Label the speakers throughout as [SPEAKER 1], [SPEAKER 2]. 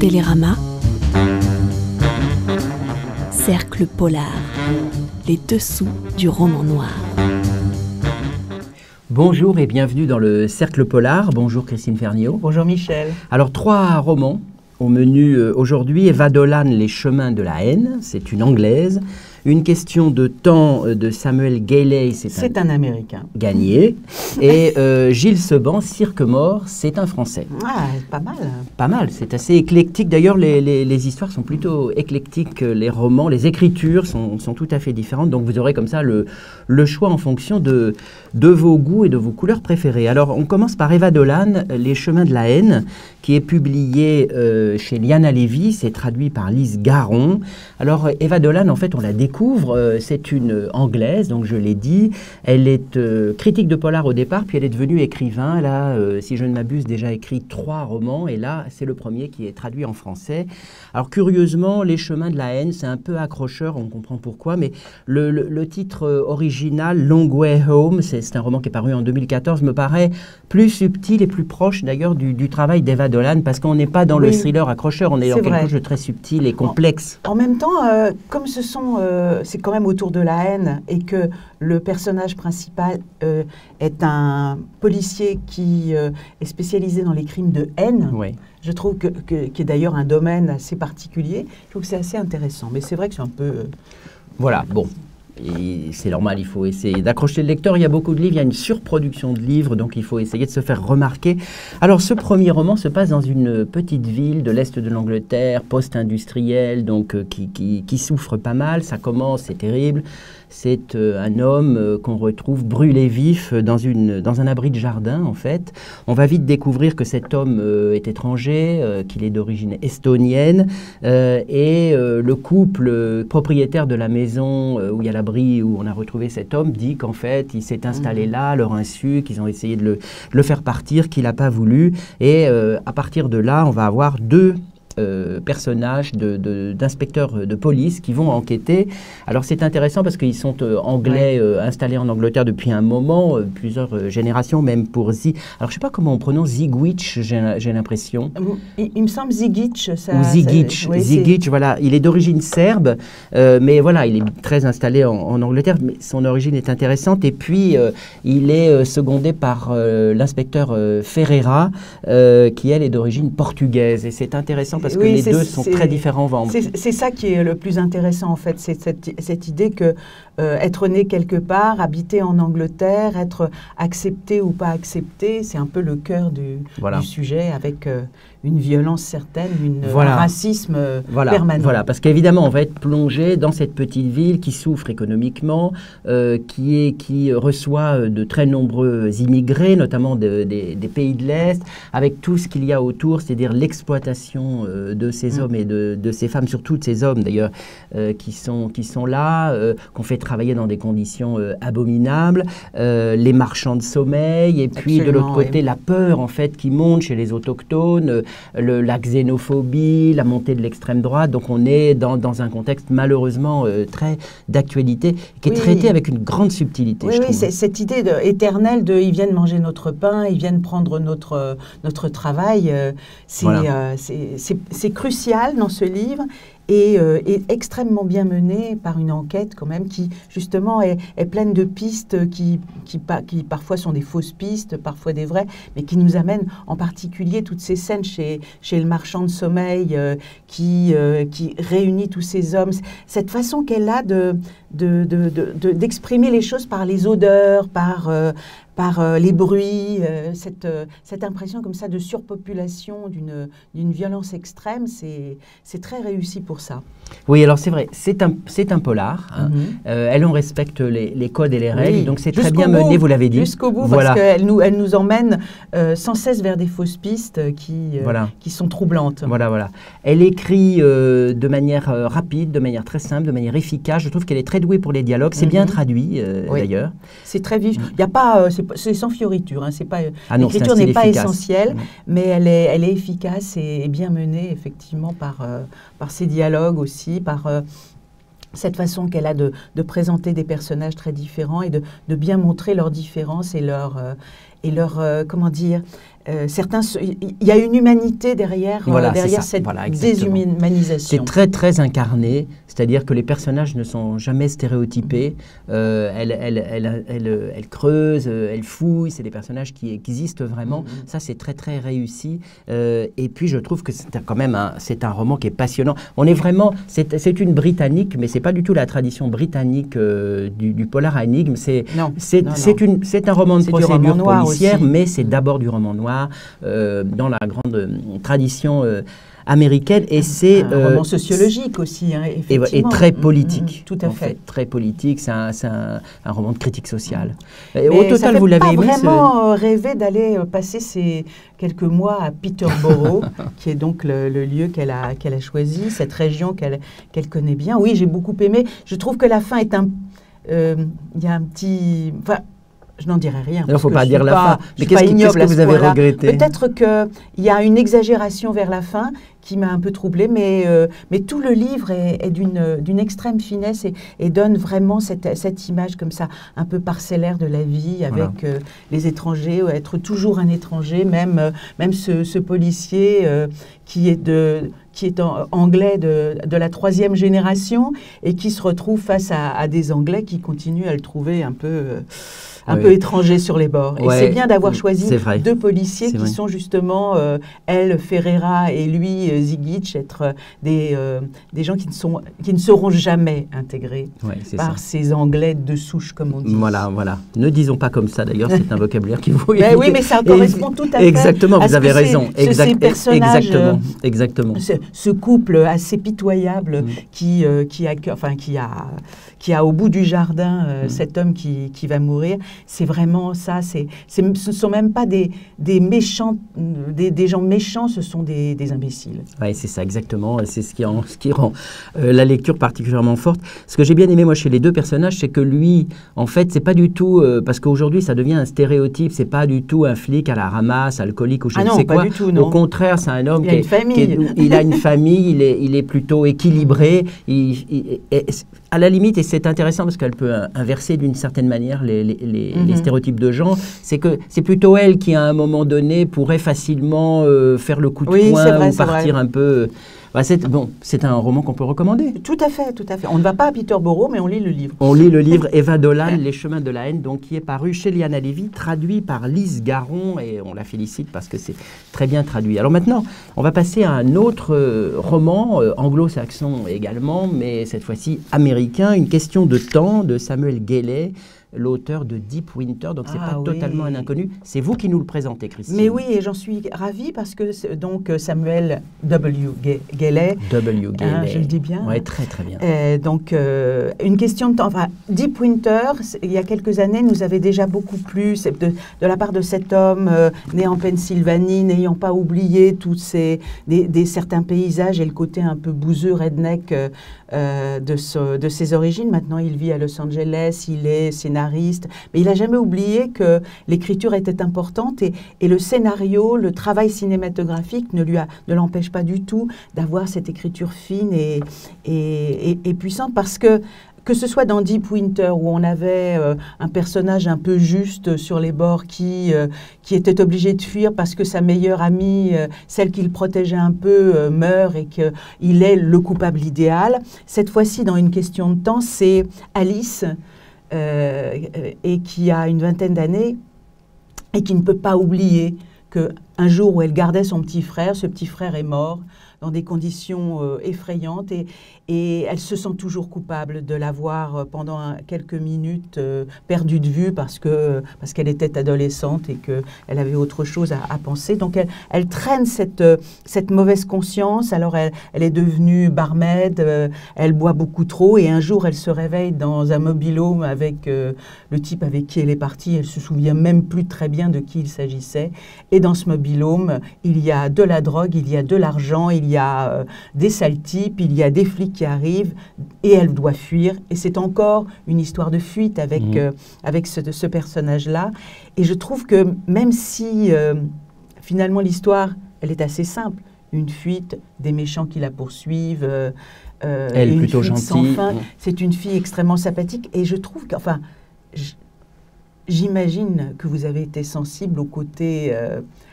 [SPEAKER 1] Télérama, Cercle Polar, les dessous du roman noir.
[SPEAKER 2] Bonjour et bienvenue dans le Cercle Polar. Bonjour Christine Ferniaud.
[SPEAKER 3] Bonjour Michel.
[SPEAKER 2] Alors 3 romans au menu aujourd'hui. Eva Dolan, Les chemins de la haine, c'est une anglaise. Une question de temps de Samuel Gailey,
[SPEAKER 3] c'est un Américain.
[SPEAKER 2] Gagné. Et Gilles Seban, Cirque mort, c'est un Français.
[SPEAKER 3] Ah, pas mal.
[SPEAKER 2] Pas mal, c'est assez éclectique. D'ailleurs, les histoires sont plutôt éclectiques. Les romans, les écritures sont tout à fait différentes. Donc vous aurez comme ça le choix en fonction de vos goûts et de vos couleurs préférées. Alors on commence par Eva Dolan, Les chemins de la haine, qui est publié chez Liana Levy. C'est traduit par Lise Garon. Alors Eva Dolan, en fait, on la découvre. C'est une anglaise, donc je l'ai dit. Elle est critique de polar au départ, puis elle est devenue écrivain. Elle a, si je ne m'abuse, déjà écrit 3 romans, et là, c'est le premier qui est traduit en français. Alors curieusement, Les chemins de la haine, c'est un peu accrocheur, on comprend pourquoi, mais le titre original, Long Way Home, c'est un roman qui est paru en 2014, me paraît plus subtil et plus proche d'ailleurs du travail d'Eva Dolan, parce qu'on n'est pas dans le thriller accrocheur, on est dans quelque chose de très subtil et complexe.
[SPEAKER 3] En même temps, comme c'est quand même autour de la haine et que le personnage principal est un policier qui est spécialisé dans les crimes de haine, je trouve qui est d'ailleurs un domaine assez particulier, je trouve que c'est assez intéressant. Mais c'est vrai que c'est un peu...
[SPEAKER 2] Voilà, bon. C'est normal, il faut essayer d'accrocher le lecteur. Il y a beaucoup de livres, il y a une surproduction de livres, donc il faut essayer de se faire remarquer. Alors ce premier roman se passe dans une petite ville de l'Est de l'Angleterre, post-industrielle, donc qui souffre pas mal. Ça commence, c'est terrible. C'est un homme qu'on retrouve brûlé vif dans un abri de jardin, en fait. On va vite découvrir que cet homme est étranger, qu'il est d'origine estonienne, et le couple propriétaire de la maison où il y a l'abri où on a retrouvé cet homme dit qu'en fait, il s'est installé là à leur insu, qu'ils ont essayé de le faire partir, qu'il n'a pas voulu. Et à partir de là, on va avoir 2 personnages d'inspecteurs de police qui vont enquêter. Alors c'est intéressant parce qu'ils sont anglais, installés en Angleterre depuis un moment, plusieurs générations, même pour Alors je ne sais pas comment on prononce Zigwitch, j'ai l'impression.
[SPEAKER 3] Il me semble Zigic.
[SPEAKER 2] Ou Zigic, Zigic, voilà. Il est d'origine serbe, mais voilà, il est très installé en Angleterre, mais son origine est intéressante. Et puis il est secondé par l'inspecteur Ferreira, qui elle est d'origine portugaise. Et c'est intéressant parce que les deux sont très différents.
[SPEAKER 3] C'est ça qui est le plus intéressant en fait, c'est cette idée que être né quelque part, habiter en Angleterre, être accepté ou pas accepté, c'est un peu le cœur du sujet avec une violence certaine, un racisme permanent. Voilà,
[SPEAKER 2] parce qu'évidemment on va être plongé dans cette petite ville qui souffre économiquement, qui reçoit de très nombreux immigrés, notamment des pays de l'Est, avec tout ce qu'il y a autour, c'est-à-dire l'exploitation de ces hommes et de ces femmes, surtout de ces hommes d'ailleurs, qui sont là, qu'on fait travailler dans des conditions abominables, les marchands de sommeil, et puis de l'autre côté la peur en fait qui monte chez les autochtones, la xénophobie, la montée de l'extrême droite. Donc on est dans un contexte malheureusement très d'actualité, qui est traité avec une grande subtilité.
[SPEAKER 3] Oui, c'est cette idée éternelle de ils viennent manger notre pain, ils viennent prendre notre travail. C'est crucial dans ce livre. Et est extrêmement bien menée par une enquête quand même qui justement est pleine de pistes qui parfois sont des fausses pistes, parfois des vraies, mais qui nous amènent en particulier toutes ces scènes chez le marchand de sommeil qui réunit tous ces hommes. Cette façon qu'elle a d'exprimer les choses par les odeurs, par les bruits, cette impression comme ça de surpopulation, d'une violence extrême, c'est très réussi pour ça.
[SPEAKER 2] Oui, alors c'est vrai, c'est un polar. Hein. Elle en respecte les codes et les règles, donc c'est très bien mené, vous l'avez dit.
[SPEAKER 3] Jusqu'au bout, parce qu'elle nous emmène sans cesse vers des fausses pistes qui sont troublantes.
[SPEAKER 2] Voilà. Elle écrit de manière rapide, de manière très simple, de manière efficace. Je trouve qu'elle est très douée pour les dialogues. C'est bien traduit, d'ailleurs.
[SPEAKER 3] C'est très vif. Il y a pas... c'est sans fioriture. Hein. L'écriture n'est pas essentielle, mais elle est efficace et bien menée, effectivement, par ses dialogues aussi, par cette façon qu'elle a de présenter des personnages très différents et de bien montrer leurs différences et leur comment dire, il y a une humanité derrière, derrière cette déshumanisation.
[SPEAKER 2] C'est très, très incarné, c'est-à-dire que les personnages ne sont jamais stéréotypés. Elle creuse, elle fouille, c'est des personnages qui existent vraiment. Ça, c'est très, très réussi. Et puis, je trouve que c'est quand même un roman qui est passionnant. On est vraiment... C'est une Britannique, mais ce n'est pas du tout la tradition britannique du polar à énigme. C'est un roman de procédure policière, mais c'est d'abord du roman noir. Dans la grande tradition américaine, et c'est
[SPEAKER 3] un roman sociologique aussi, hein, effectivement.
[SPEAKER 2] Et très politique.
[SPEAKER 3] Tout à fait.
[SPEAKER 2] Très politique, c'est un roman de critique sociale. Au total, vous l'avez aimé?
[SPEAKER 3] Ça fait vraiment rêver d'aller passer ces quelques mois à Peterborough, qui est donc le lieu qu'elle a choisi, cette région qu'elle connaît bien. Oui, j'ai beaucoup aimé. Je trouve que la fin est il y a un petit... Enfin, je n'en dirai rien.
[SPEAKER 2] Il ne faut pas dire la fin. Mais qu'est-ce que vous avez regretté?
[SPEAKER 3] Peut-être qu'il y a une exagération vers la fin qui m'a un peu troublée, mais tout le livre est d'une extrême finesse et donne vraiment cette image comme ça, un peu parcellaire de la vie, avec les étrangers, être toujours un étranger, même ce policier qui est anglais de la 3e génération et qui se retrouve face à des Anglais qui continuent à le trouver un peu étranger sur les bords. Et c'est bien d'avoir choisi 2 policiers qui sont justement, elle, Ferreira, et lui, Zigic, être des gens qui ne seront jamais intégrés par ces Anglais de souche, comme on dit.
[SPEAKER 2] Voilà. Ne disons pas comme ça, d'ailleurs, c'est un vocabulaire qui vous...
[SPEAKER 3] Oui, mais ça correspond tout à fait.
[SPEAKER 2] Exactement, vous avez raison.
[SPEAKER 3] Ces personnages,
[SPEAKER 2] exactement.
[SPEAKER 3] Ce couple assez pitoyable qui a au bout du jardin cet homme qui va mourir. C'est vraiment ça. Ce ne sont même pas des méchants, des gens méchants, ce sont des imbéciles.
[SPEAKER 2] Oui, c'est ça, exactement. C'est ce qui rend la lecture particulièrement forte. Ce que j'ai bien aimé, moi, chez les 2 personnages, c'est que lui, en fait, c'est pas du tout... parce qu'aujourd'hui, ça devient un stéréotype. C'est pas du tout un flic à la ramasse, alcoolique ou je ne sais quoi.
[SPEAKER 3] Du tout, non.
[SPEAKER 2] Au contraire, c'est un homme
[SPEAKER 3] il a
[SPEAKER 2] une famille, il est plutôt équilibré. À la limite, et c'est intéressant parce qu'elle peut inverser d'une certaine manière les stéréotypes de genre, c'est que c'est plutôt elle qui, à un moment donné, pourrait facilement faire le coup de poing ou partir un peu... c'est un roman qu'on peut recommander.
[SPEAKER 3] Tout à fait. On ne va pas à Peterborough, mais on lit le livre.
[SPEAKER 2] On lit le livre Eva Dolan, Les chemins de la haine, donc, qui est paru chez Liana Lévy, traduit par Lise Garon, et on la félicite parce que c'est très bien traduit. Alors maintenant, on va passer à un autre roman, anglo-saxon également, mais cette fois-ci américain, Une question de temps, de Samuel Gelley, l'auteur de Deep Winter, donc c'est pas totalement un inconnu. C'est vous qui nous le présentez, Christine.
[SPEAKER 3] Mais oui, et j'en suis ravie parce que donc Samuel W. Gelley, je le dis bien.
[SPEAKER 2] Oui, très très bien.
[SPEAKER 3] Donc une question de temps. Enfin, Deep Winter, il y a quelques années, nous avait déjà beaucoup plu de la part de cet homme né en Pennsylvanie, n'ayant pas oublié tous certains paysages et le côté un peu bouseux, redneck de ses origines. Maintenant, il vit à Los Angeles, il est scénariste, mais il n'a jamais oublié que l'écriture était importante et le scénario, le travail cinématographique ne l'empêche pas du tout d'avoir cette écriture fine et puissante, parce que ce soit dans Deep Winter, où on avait un personnage un peu juste sur les bords qui était obligé de fuir parce que sa meilleure amie, celle qui le protégeait un peu, meurt et qu'il est le coupable idéal. Cette fois-ci, dans Une question de temps, c'est Alice, et qui a une 20aine d'années et qui ne peut pas oublier qu'un jour où elle gardait son petit frère, ce petit frère est mort dans des conditions effrayantes et elle se sent toujours coupable de l'avoir pendant quelques minutes perdu de vue parce qu'elle était adolescente et qu'elle avait autre chose à penser. Donc elle traîne cette mauvaise conscience. Alors elle est devenue barmaid, elle boit beaucoup trop et un jour elle se réveille dans un mobil-home avec le type avec qui elle est partie. Elle se souvient même plus très bien de qui il s'agissait. Et dans ce mobil-home, il y a de la drogue, il y a de l'argent, il y a des sales types, il y a des flics qui arrivent et elle doit fuir. Et c'est encore une histoire de fuite avec ce personnage-là. Et je trouve que même si finalement l'histoire, elle est assez simple, une fuite, des méchants qui la poursuivent,
[SPEAKER 2] elle est plutôt gentille.
[SPEAKER 3] C'est une fille extrêmement sympathique et je trouve que, j'imagine que vous avez été sensible au côté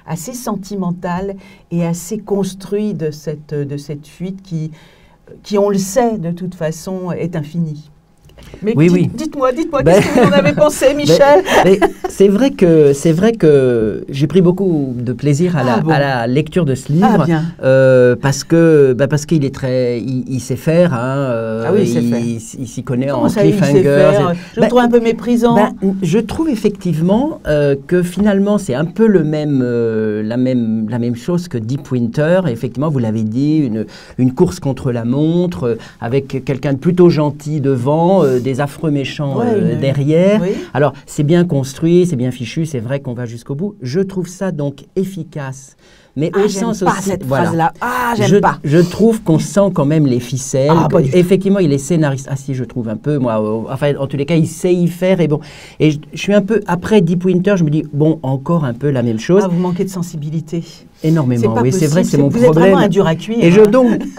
[SPEAKER 3] assez sentimental et assez construit de cette fuite qui, on le sait de toute façon, est infinie. Mais
[SPEAKER 2] oui.
[SPEAKER 3] Dites-moi, qu'est-ce que vous en avez pensé, Michel?
[SPEAKER 2] C'est vrai que j'ai pris beaucoup de plaisir à la lecture de ce livre, parce qu'il est il sait faire, il s'y connaît en cliffhanger.
[SPEAKER 3] Je le trouve un peu méprisant.
[SPEAKER 2] Je trouve effectivement que finalement c'est un peu la même chose que Deep Winter. Effectivement, vous l'avez dit, une course contre la montre avec quelqu'un de plutôt gentil devant. Des affreux méchants derrière. Oui. Alors, c'est bien construit, c'est bien fichu, c'est vrai qu'on va jusqu'au bout. Je trouve ça donc efficace. Mais au sens
[SPEAKER 3] aussi, cette phrase-là. J'aime pas.
[SPEAKER 2] Je trouve qu'on sent quand même les ficelles. Effectivement, il est scénariste. Ah si, je trouve un peu, moi. Enfin, en tous les cas, il sait y faire. Et je suis un peu, après Deep Winter, je me dis, bon, encore un peu la même chose.
[SPEAKER 3] Vous manquez de sensibilité.
[SPEAKER 2] Énormément, oui, c'est vrai, c'est mon problème.
[SPEAKER 3] Vous êtes vraiment un dur à cuire.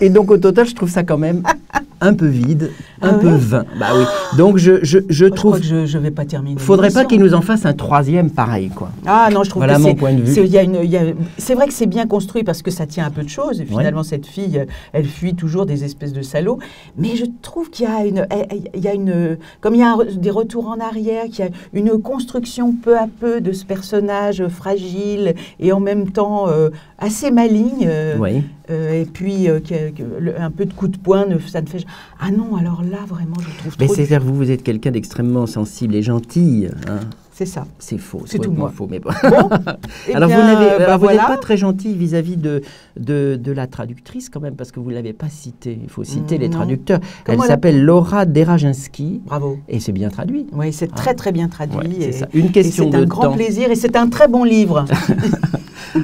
[SPEAKER 2] Et donc, au total, je trouve ça quand même un peu vide, un peu vain. Bah oui. Donc, je trouve...
[SPEAKER 3] Je crois que je vais pas terminer.
[SPEAKER 2] Faudrait pas qu'il nous en fasse un troisième pareil, quoi.
[SPEAKER 3] Ah non, je trouve
[SPEAKER 2] voilà
[SPEAKER 3] que
[SPEAKER 2] mon point de vue.
[SPEAKER 3] C'est vrai que c'est bien construit parce que ça tient un peu de choses. Et finalement, cette fille, elle fuit toujours des espèces de salauds. Mais je trouve qu'il y a comme il y a des retours en arrière, qu'il y a une construction peu à peu de ce personnage fragile et en même temps assez maligne. Et puis un peu de coup de poing, ça ne fait... Ah non, alors là, vraiment, je trouve trop...
[SPEAKER 2] Mais c'est-à-dire, vous êtes quelqu'un d'extrêmement sensible et gentil, hein.
[SPEAKER 3] C'est ça.
[SPEAKER 2] C'est faux.
[SPEAKER 3] C'est tout moi.
[SPEAKER 2] Faux, mais bon.
[SPEAKER 3] Alors,
[SPEAKER 2] vous n'êtes pas très gentil vis-à-vis de la traductrice quand même, parce que vous ne l'avez pas citée. Il faut citer les traducteurs. Elle s'appelle Laura Derajinsky.
[SPEAKER 3] Bravo.
[SPEAKER 2] Et c'est bien traduit.
[SPEAKER 3] Oui, c'est très très bien traduit.
[SPEAKER 2] C'est ça. Une question de temps.
[SPEAKER 3] C'est un grand plaisir et c'est un très bon livre.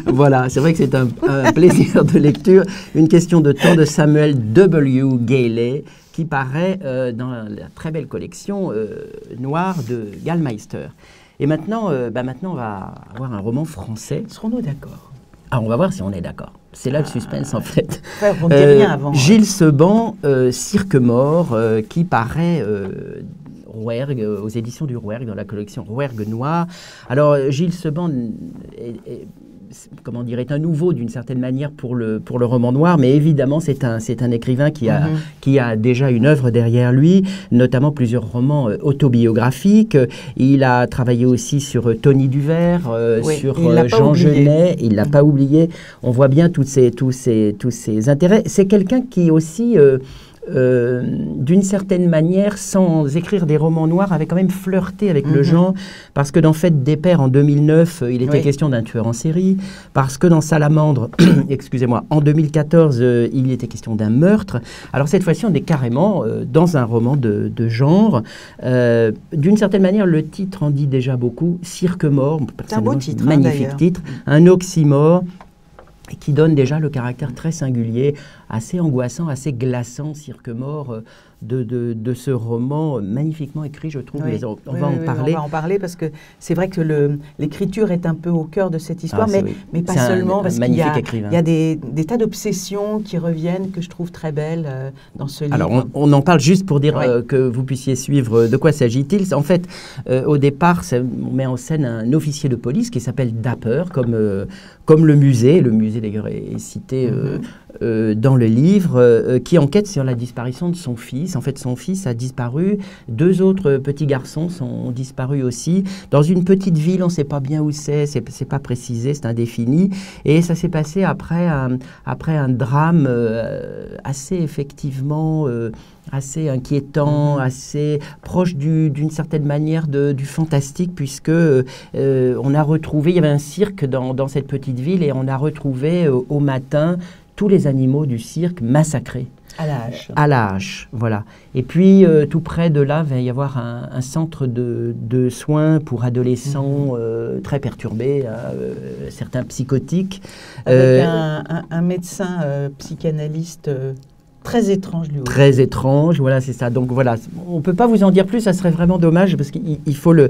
[SPEAKER 2] Voilà, c'est vrai que c'est un plaisir de lecture. Une question de temps de Samuel W. Gailey, qui paraît dans la très belle collection noire de Gallmeister. Et maintenant, on va avoir un roman français.
[SPEAKER 3] Serons-nous d'accord?
[SPEAKER 2] Ah, on va voir si on est d'accord. C'est là le suspense, en fait.
[SPEAKER 3] On ne dit rien avant.
[SPEAKER 2] Gilles Seban, Cirque mort, qui paraît... Rouergue, aux éditions du Rouergue, dans la collection Rouergue Noir. Alors, Gilles Seban est un nouveau d'une certaine manière pour le roman noir, mais évidemment c'est un écrivain qui a déjà une œuvre derrière lui, notamment plusieurs romans autobiographiques. Il a travaillé aussi sur Tony Duvert, sur Jean Genet. Il l'a pas oublié. On voit bien tous ces intérêts. C'est quelqu'un qui aussi d'une certaine manière, sans écrire des romans noirs, avait quand même flirté avec le genre, parce que dans Fête des Pères, en 2009, il était question d'un tueur en série, parce que dans Salamandre, excusez-moi, en 2014, il était question d'un meurtre. Alors cette fois-ci, on est carrément dans un roman de genre. D'une certaine manière, le titre en dit déjà beaucoup. Cirque mort,
[SPEAKER 3] c'est un beau titre,
[SPEAKER 2] magnifique titre, un oxymore, qui donne déjà le caractère très singulier, assez angoissant, assez glaçant, Cirque mort, de ce roman magnifiquement écrit, je trouve. Mais on va en parler.
[SPEAKER 3] On va en parler parce que c'est vrai que l'écriture est un peu au cœur de cette histoire, mais pas seulement, parce qu'il y a des tas d'obsessions qui reviennent que je trouve très belles dans ce livre.
[SPEAKER 2] Alors, on en parle juste pour dire que vous puissiez suivre de quoi s'agit-il. En fait, au départ, on met en scène un officier de police qui s'appelle Dapper, comme le musée. Le musée, d'ailleurs, est cité dans le livre, qui enquête sur la disparition de son fils. En fait, son fils a disparu. 2 autres petits garçons ont disparu aussi. Dans une petite ville, on ne sait pas bien où c'est pas précisé, c'est indéfini. Et ça s'est passé après un drame assez effectivement... assez inquiétant, assez proche d'une certaine manière du fantastique, puisque on a retrouvé, il y avait un cirque dans cette petite ville, et on a retrouvé au matin tous les animaux du cirque massacrés. À la hache, voilà. Et puis, tout près de là, il va y avoir un centre de soins pour adolescents très perturbés, certains psychotiques.
[SPEAKER 3] Avec un médecin psychanalyste... Très étrange, lui aussi.
[SPEAKER 2] Très étrange, voilà, c'est ça. Donc voilà, on ne peut pas vous en dire plus, ça serait vraiment dommage, parce qu'il faut le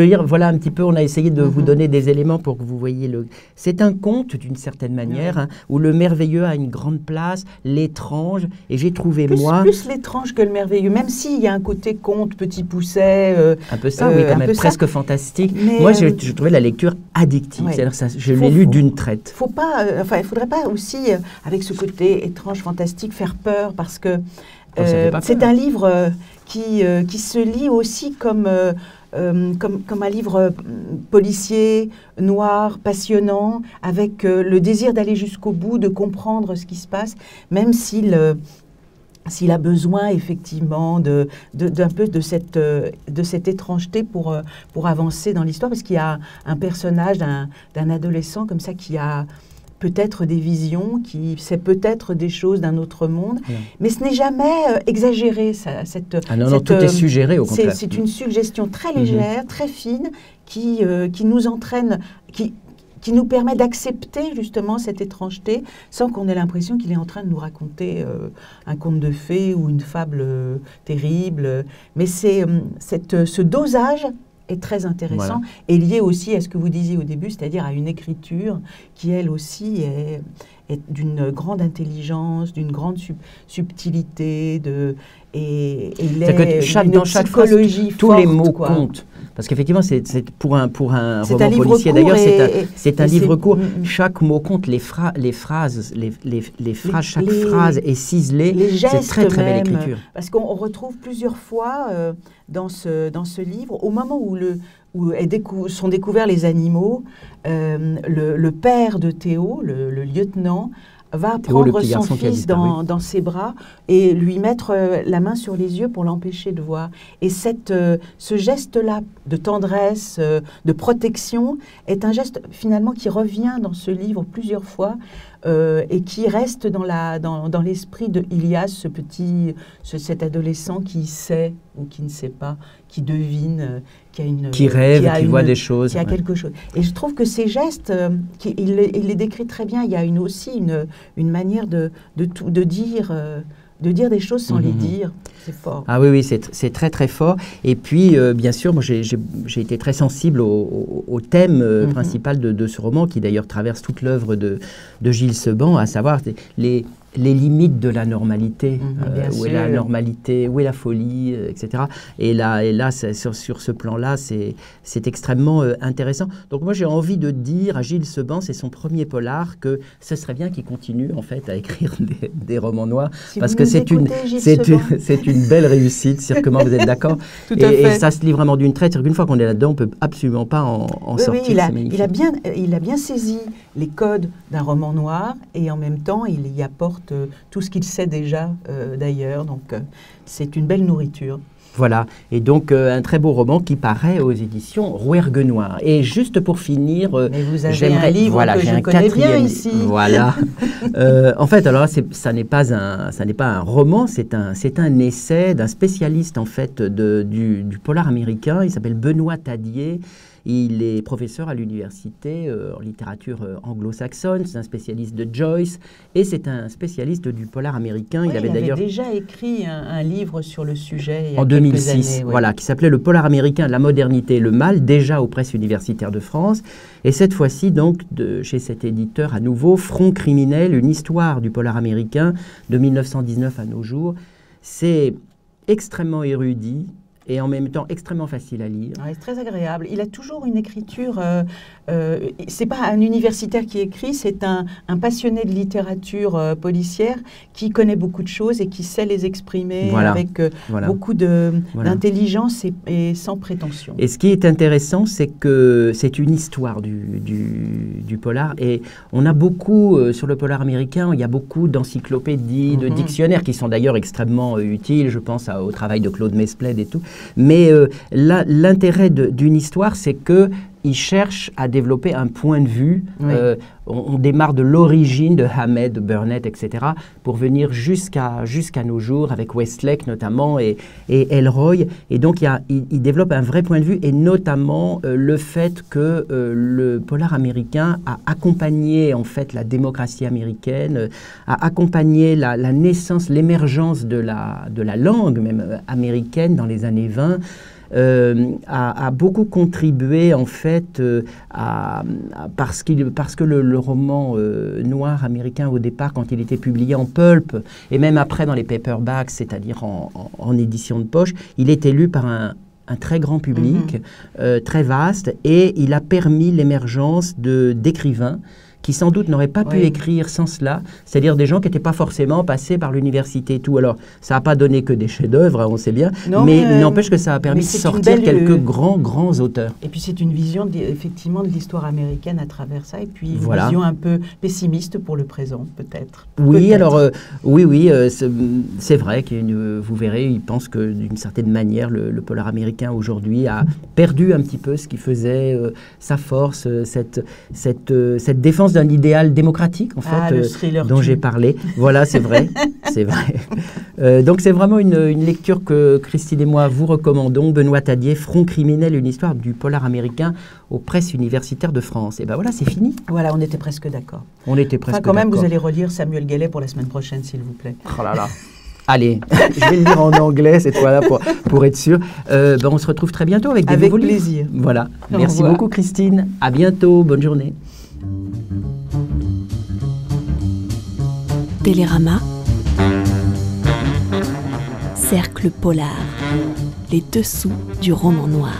[SPEAKER 2] lire. Voilà un petit peu, on a essayé de vous donner des éléments pour que vous voyez le... C'est un conte, d'une certaine manière, hein, où le merveilleux a une grande place, l'étrange, et j'ai trouvé, moi...
[SPEAKER 3] Plus l'étrange que le merveilleux, même s'il y a un côté conte, Petit Pousset...
[SPEAKER 2] un peu ça, oui, quand même, presque fantastique. Mais, moi, je trouvais la lecture addictive, c'est-à-dire ça, je l'ai lu d'une traite.
[SPEAKER 3] Il ne faudrait pas aussi, avec ce côté étrange, fantastique, faire peur, parce que c'est un livre qui se lit aussi comme un livre policier, noir, passionnant, avec le désir d'aller jusqu'au bout, de comprendre ce qui se passe, même s'il a besoin effectivement d'un peu de cette étrangeté pour avancer dans l'histoire, parce qu'il y a un personnage d'un adolescent comme ça qui a peut-être des visions, qui sait peut-être des choses d'un autre monde, mais ce n'est jamais exagéré.
[SPEAKER 2] Non, tout est suggéré, au contraire.
[SPEAKER 3] C'est une suggestion très légère, très fine, qui nous entraîne, qui nous permet d'accepter justement cette étrangeté, sans qu'on ait l'impression qu'il est en train de nous raconter un conte de fées ou une fable terrible. Mais ce dosage est très intéressant, et lié aussi à ce que vous disiez au début, c'est-à-dire à une écriture qui, elle aussi, est d'une grande intelligence, d'une grande subtilité,
[SPEAKER 2] dans chaque phrase, tous les mots comptent. Parce qu'effectivement, c'est pour un roman policier, d'ailleurs, c'est un livre court. Chaque mot compte, les phrases, chaque phrase est ciselée. C'est très, très belle écriture.
[SPEAKER 3] Parce qu'on retrouve plusieurs fois dans ce livre, au moment où sont découverts les animaux, le père de Théo, le lieutenant, va prendre son fils dans ses bras et lui mettre la main sur les yeux pour l'empêcher de voir. Et ce geste-là de tendresse, de protection, est un geste finalement qui revient dans ce livre plusieurs fois et qui reste dans l'esprit de Ilias, cet adolescent qui sait ou qui ne sait pas, qui devine,
[SPEAKER 2] qui rêve, qui voit des choses.
[SPEAKER 3] Qui a quelque chose. Et je trouve que ces gestes, il les décrit très bien. Il y a aussi une manière de dire des choses sans les dire. C'est fort.
[SPEAKER 2] Ah oui, c'est très très fort. Et puis, bien sûr, moi j'ai été très sensible au thème principal de ce roman, qui d'ailleurs traverse toute l'œuvre de Gilles Seban, à savoir les limites de la normalité, où est la normalité, où est la folie, etc. Et là sur ce plan-là, c'est extrêmement intéressant. Donc moi, j'ai envie de dire à Gilles Seban, c'est son premier polar, que ce serait bien qu'il continue en fait à écrire des romans noirs, parce que c'est une belle réussite. Comment vous êtes d'accord? Et ça se lit vraiment d'une traite. Une fois qu'on est là-dedans, on peut absolument pas en sortir.
[SPEAKER 3] Oui, il a bien saisi les codes d'un roman noir, et en même temps, il y apporte tout ce qu'il sait déjà d'ailleurs. Donc, c'est une belle nourriture.
[SPEAKER 2] Voilà, et donc un très beau roman qui paraît aux éditions Rouergue Noir. Et juste pour finir,
[SPEAKER 3] mais vous avez un livre que je connais bien ici.
[SPEAKER 2] Voilà. En fait, alors ça n'est pas un roman, c'est un essai d'un spécialiste en fait du polar américain. Il s'appelle Benoît Tadier. Il est professeur à l'université en littérature anglo-saxonne, c'est un spécialiste de Joyce et c'est un spécialiste du polar américain.
[SPEAKER 3] Oui, il avait déjà écrit un livre sur le sujet il y a
[SPEAKER 2] en 2006,
[SPEAKER 3] années, oui.
[SPEAKER 2] Voilà, qui s'appelait Le polar américain, la modernité et le mal, déjà aux presses universitaires de France. Et cette fois-ci, donc, chez cet éditeur à nouveau, Front criminel, une histoire du polar américain de 1919 à nos jours. C'est extrêmement érudit et en même temps extrêmement facile à lire.
[SPEAKER 3] Ouais, c'est très agréable. Il a toujours une écriture... c'est pas un universitaire qui écrit, c'est un passionné de littérature policière qui connaît beaucoup de choses et qui sait les exprimer avec beaucoup d'intelligence et sans prétention.
[SPEAKER 2] Et ce qui est intéressant, c'est que c'est une histoire du polar. Et on a beaucoup, sur le polar américain, il y a beaucoup d'encyclopédies, de dictionnaires qui sont d'ailleurs extrêmement utiles. Je pense au travail de Claude Mesplède et tout. Mais l'intérêt d'une histoire, c'est que il cherche à développer un point de vue.
[SPEAKER 3] Oui.
[SPEAKER 2] On démarre de l'origine de Hamed, Burnett, etc., pour venir jusqu'à nos jours, avec Westlake notamment et Elroy. Et donc, il développe un vrai point de vue, et notamment le fait que le polar américain a accompagné en fait la démocratie américaine, a accompagné la naissance, l'émergence de la langue même américaine dans les années 20. A beaucoup contribué en fait parce que le roman noir américain au départ, quand il était publié en pulp et même après dans les paperbacks, c'est-à-dire en édition de poche, il était lu par un très grand public, très vaste, et il a permis l'émergence d'écrivains qui sans doute n'auraient pas pu écrire sans cela, c'est-à-dire des gens qui n'étaient pas forcément passés par l'université et tout. Alors, ça n'a pas donné que des chefs-d'œuvre, on sait bien, mais il n'empêche que ça a permis de sortir quelques grands auteurs.
[SPEAKER 3] Et puis c'est une vision effectivement de l'histoire américaine à travers ça, et puis une vision un peu pessimiste pour le présent, peut-être.
[SPEAKER 2] Oui, alors, c'est vrai que vous verrez, il pense que d'une certaine manière, le polar américain aujourd'hui a perdu un petit peu ce qui faisait sa force, cette défense d'un idéal démocratique, en fait, dont j'ai parlé. Voilà, c'est vrai, c'est vrai. Donc, c'est vraiment une lecture que Christine et moi vous recommandons. Benoît Tadier, Front criminel, une histoire du polar américain aux presses universitaires de France. Et ben voilà, c'est fini.
[SPEAKER 3] Voilà, on était presque d'accord.
[SPEAKER 2] On était presque d'accord.
[SPEAKER 3] Quand même, vous allez relire Samuel Galley pour la semaine prochaine, s'il vous plaît.
[SPEAKER 2] Oh là là. Allez, je vais le lire en anglais cette fois-là pour être sûr. On se retrouve très bientôt avec des nouveaux livres. Avec plaisir. Voilà. Merci beaucoup, Christine. À bientôt. Bonne journée.
[SPEAKER 1] Télérama, Cercle polar, les dessous du roman noir.